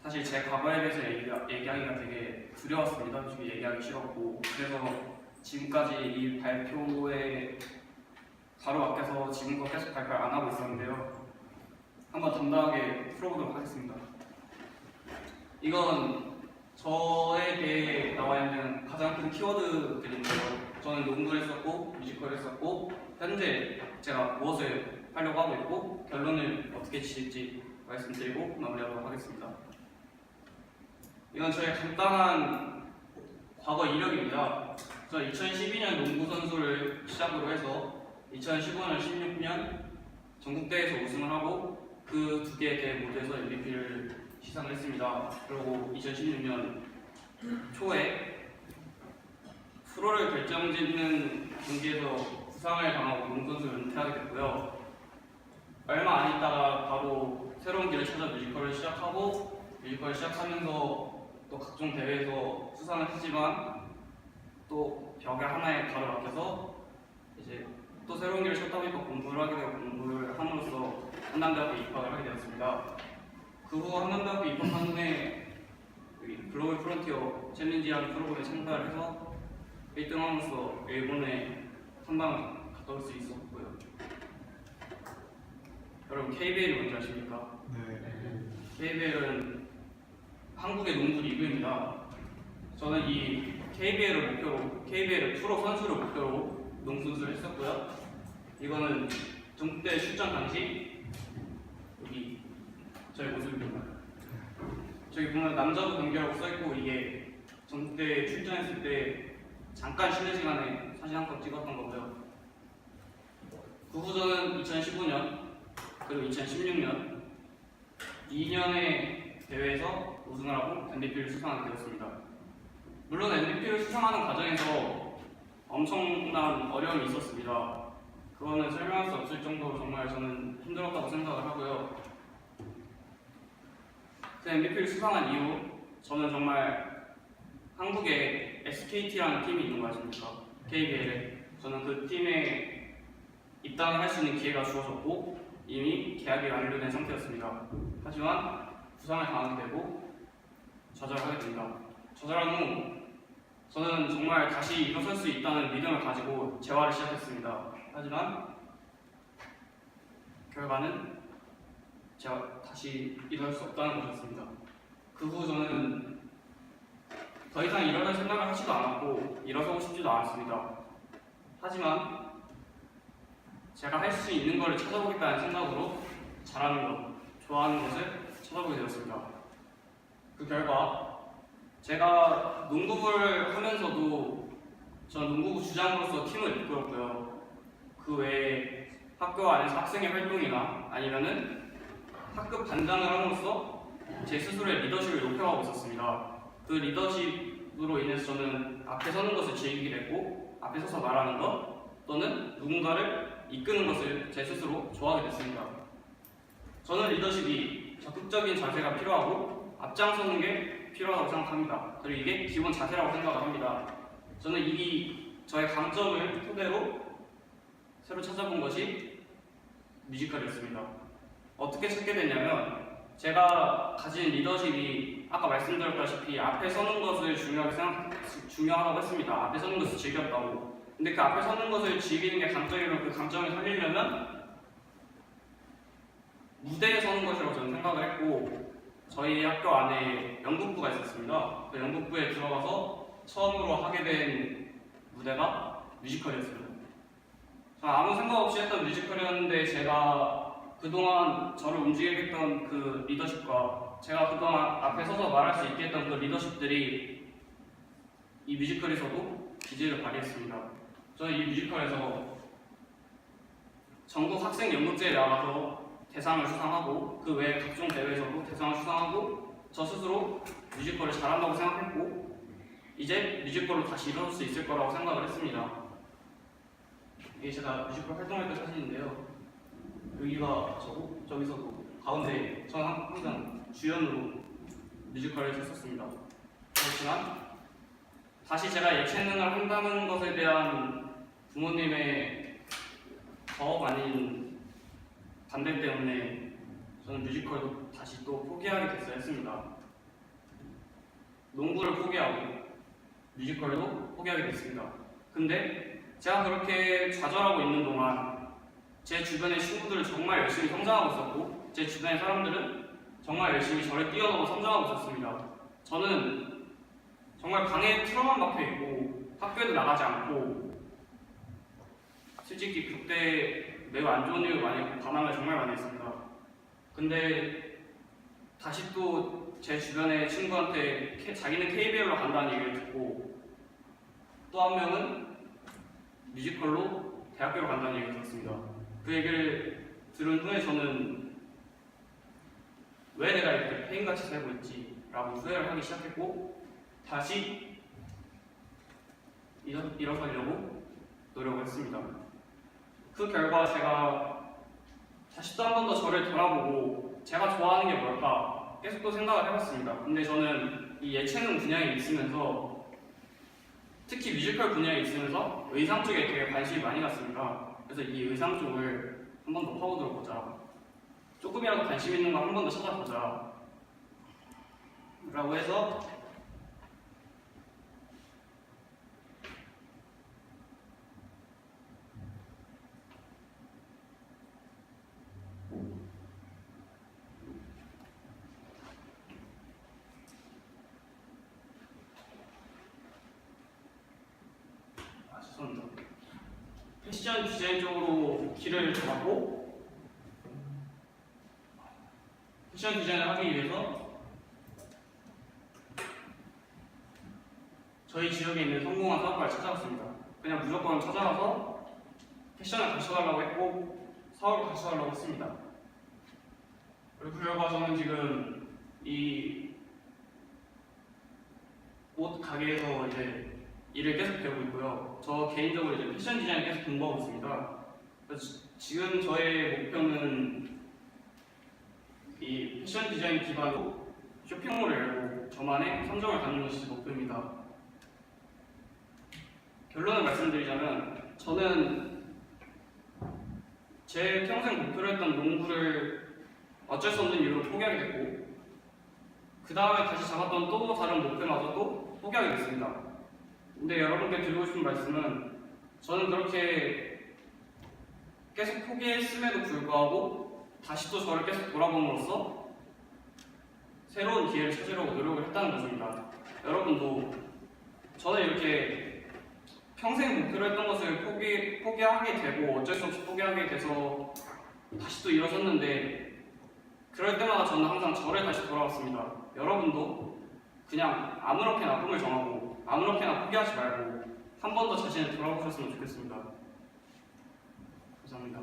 사실 제 과거에 대해서 얘기하기가 되게 두려웠습니다. 솔직히 얘기하기 싫었고, 그래서 지금까지 이 발표에 바로 앞에서 지금껏 계속 발표를 안 하고 있었는데요. 한번 담당하게 풀어보도록 하겠습니다. 이건 저에게 나와 있는 가장 큰 키워드들인데요. 저는 농구를 했었고 뮤지컬을 했었고 현재 제가 무엇을 하려고 하고 있고 결론을 어떻게 지을지 말씀드리고 마무리하도록 하겠습니다. 이건 저의 간단한 과거 이력입니다. 저 2012년 농구 선수를 시작으로 해서 2015년, 16년 전국대회에서 우승을 하고 그 두 개의 대회 모두에서 MVP를 시상을 했습니다. 그리고 2016년 초에 프로를 결정짓는 경기에서 부상을 당하고 농구 선수를 은퇴하게 됐고요. 얼마 안 있다가 바로 새로운 길을 찾아 뮤지컬을 시작하고 뮤지컬을 시작하면서 또 각종 대회에서 수상을 하지만 또 벽에 하나에 바로 막혀서 이제 또 새로운 길을 찾다 보니까 공부를 하게 되고 공부를 함으로써 한남대학교에 입학을 하게 되었습니다. 그 후 한남대학교 입학한 후에 글로벌 프론티어 챌린지라는 프로그램에 참가를 해서 1등함으로써 일본에 한 방 갔다 올 수 있었고요. 여러분 KBL이 뭔지 아십니까? 네. KBL은 한국의 농구 리그입니다. 저는 이 KBL을 프로 선수를 목표로 농구 선수를 했었고요. 이거는 전국대 출전 당시 여기 저희 모습입니다. 저기 보면 남자부 경기라고 써있고 이게 전국대 출전했을 때 잠깐 쉬는 시간에 사진 한 컷 찍었던 거고요. 그 후 저는 2015년 그리고 2016년 2년의 대회에서 우승을 하고 MVP를 수상하게 되었습니다. 물론 MVP를 수상하는 과정에서 엄청난 어려움이 있었습니다. 그거는 설명할 수 없을 정도로 정말 저는 힘들었다고 생각을 하고요. 그 MVP를 수상한 이후 저는 정말 한국에 SKT라는 팀이 있는 거 아십니까? KBL에 저는 그 팀에 입단을 할 수 있는 기회가 주어졌고 이미 계약이 완료된 상태였습니다. 하지만 부상을 당하게 되고 좌절하게 됩니다. 좌절한 후 저는 정말 다시 일어설 수 있다는 믿음을 가지고 재활을 시작했습니다. 하지만 결과는 제가 다시 일어설 수 없다는 것이었습니다. 그 후 저는 더 이상 일어날 생각을 하지도 않았고 일어서고 싶지도 않았습니다. 하지만 제가 할 수 있는 것을 찾아보겠다는 생각으로 잘하는 것, 좋아하는 것을 찾아보게 되었습니다. 그 결과 제가 농구부를 하면서도 저는 농구부 주장으로서 팀을 이끌었고요. 그 외에 학교 안에서 학생의 활동이나 아니면은 학급 반장을 함으로써 제 스스로의 리더십을 높여가고 있었습니다. 그 리더십으로 인해서 저는 앞에 서는 것을 즐기게 됐고 앞에 서서 말하는 것 또는 누군가를 이끄는 것을 제 스스로 좋아하게 됐습니다. 저는 리더십이 적극적인 자세가 필요하고 앞장서는 게 필요하다고 생각합니다. 그리고 이게 기본 자세라고 생각을 합니다. 저는 이 저의 강점을 토대로 새로 찾아본 것이 뮤지컬이었습니다. 어떻게 찾게 됐냐면 제가 가진 리더십이 아까 말씀드렸다시피 앞에 서는 것을 중요하다고 했습니다. 앞에 서는 것을 즐겼다고. 근데 그 앞에 서는 것을 즐기는 게 강점이면 그 강점을 살리려면 무대에 서는 것이라고 저는 생각을 했고 저희 학교 안에 연극부가 있었습니다. 그 연극부에 들어가서 처음으로 하게 된 무대가 뮤지컬이었습니다. 아무 생각 없이 했던 뮤지컬이었는데 제가 그동안 저를 움직이게 했던 그 리더십과 제가 그동안 앞에 서서 말할 수 있게 했던 그 리더십들이 이 뮤지컬에서도 기질을 발휘했습니다. 저는 이 뮤지컬에서 전국 학생 연극제에 나가서 대상을 수상하고 그 외에 각종 대회에서도 대상을 수상하고 저 스스로 뮤지컬을 잘한다고 생각했고 이제 뮤지컬로 다시 일어설 수 있을 거라고 생각을 했습니다. 이게 제가 뮤지컬 활동할 때 사진인데요. 여기가 저고 저기서도 가운데 저는 항상 주연으로 뮤지컬을 했었습니다. 그렇지만 다시 제가 예체능을 한다는 것에 대한 부모님의 더 많은 반대 때문에 저는 뮤지컬도 다시 또 포기하게 됐어야 했습니다. 농구를 포기하고 뮤지컬도 포기하게 됐습니다. 근데 제가 그렇게 좌절하고 있는 동안 제 주변의 친구들은 정말 열심히 성장하고 있었고 제 주변의 사람들은 정말 열심히 저를 뛰어넘어 성장하고 있었습니다. 저는 정말 방에 틀어만 박혀있고 학교에도 나가지 않고 솔직히 그때 매우 안 좋은 일을 많이 했고 반항을 정말 많이 했습니다. 근데 다시 또 제 주변의 친구한테 자기는 KBL로 간다는 얘기를 듣고 또 한 명은 뮤지컬로 대학교로 간다는 얘기를 들었습니다. 그 얘기를 들은 후에 저는 왜 내가 이렇게 페인같이 살고 있지? 라고 후회를 하기 시작했고 다시 일어서려고 노력을 했습니다. 그 결과 제가 다시 또 한 번 더 저를 돌아보고 제가 좋아하는 게 뭘까 계속 또 생각을 해봤습니다. 근데 저는 이 예체능 분야에 있으면서 특히 뮤지컬 분야에 있으면서 의상 쪽에 되게 관심이 많이 갔습니다. 그래서 이 의상 쪽을 한 번 더 파고들어보자. 조금이라도 관심 있는 거 한 번 더 찾아보자. 라고 해서 패션 디자인 쪽으로 길을 잡고 패션 디자인을 하기 위해서 저희 지역에 있는 성공한 사업가를 찾아갔습니다. 그냥 무조건 찾아가서 패션을 가르쳐달라고 했고 사업을 가르쳐달라고 했습니다. 그리고 그 결과 저는 지금 이 옷 가게에서 이제 일을 계속 배우고 있고요. 저 개인적으로 이제 패션 디자인 계속 공부하고 있습니다. 그래서 지금 저의 목표는 이 패션 디자인 기반으로 쇼핑몰을 열고 저만의 상점을 갖는 것이 목표입니다. 결론을 말씀드리자면 저는 제 평생 목표로 했던 농구를 어쩔 수 없는 이유로 포기하게 됐고 그 다음에 다시 잡았던 또 다른 목표마저도 포기하게 됐습니다. 근데 여러분께 드리고 싶은 말씀은 저는 그렇게 계속 포기했음에도 불구하고 다시 또 저를 계속 돌아봄으로써 새로운 기회를 찾으려고 노력을 했다는 것입니다. 여러분도 저는 이렇게 평생 목표로 했던 것을 포기하게 되고 어쩔 수 없이 포기하게 돼서 다시 또 일어섰는데 그럴 때마다 저는 항상 저를 다시 돌아왔습니다. 여러분도 그냥 아무렇게나 꿈을 정하고 아무렇게나 포기하지 말고 한 번 더 자신을 돌아보셨으면 좋겠습니다. 감사합니다.